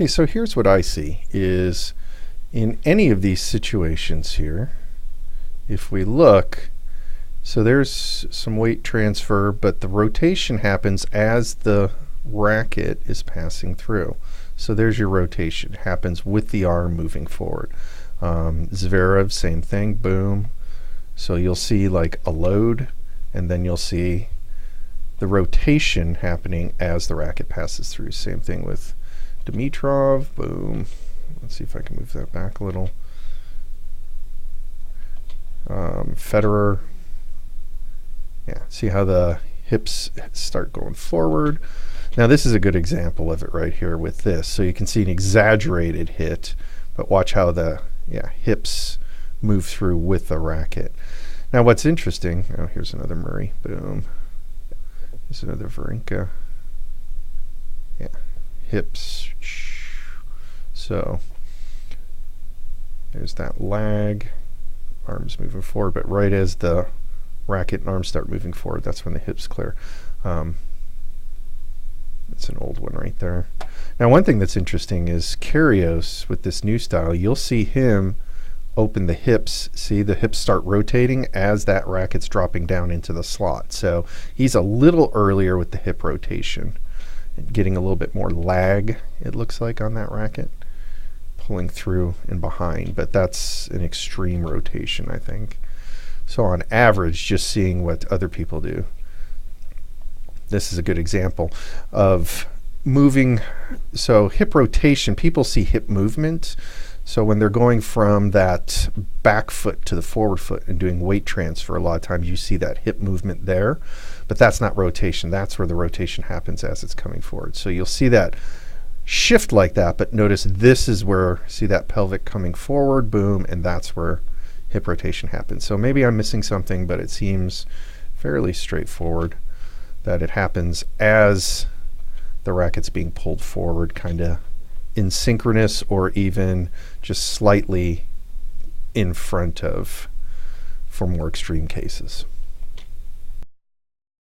Okay, so here's what I see is in any of these situations here, if we look, so there's some weight transfer, but the rotation happens as the racket is passing through. So there's your rotation. It happens with the arm moving forward. Zverev, same thing, boom. So you'll see like a load, and then you'll see the rotation happening as the racket passes through. Same thing with Dimitrov, boom. Let's see if I can move that back a little. Federer, yeah, see how the hips start going forward. Now this is a good example of it right here with this. So you can see an exaggerated hit, but watch how the hips move through with the racket. Now what's interesting, oh, here's another Murray, boom. Here's another Wawrinka. Yeah, hips. So there's that lag, arms moving forward, but right as the racket and arms start moving forward, that's when the hips clear. It's an old one right there. Now one thing that's interesting is Kyrgios with this new style, you'll see him open the hips. See the hips start rotating as that racket's dropping down into the slot. So he's a little earlier with the hip rotation, getting a little bit more lag, it looks like, on that racket, pulling through and behind, but that's an extreme rotation, I think. So on average, just seeing what other people do, this is a good example of moving. So hip rotation, people see hip movement. So when they're going from that back foot to the forward foot and doing weight transfer, a lot of times you see that hip movement there, but that's not rotation. That's where the rotation happens as it's coming forward. So you'll see that shift like that, but notice this is where, see that pelvic coming forward, boom, and that's where hip rotation happens. So maybe I'm missing something, but it seems fairly straightforward that it happens as the racket's being pulled forward, kind of in synchronous or even just slightly in front of, for more extreme cases.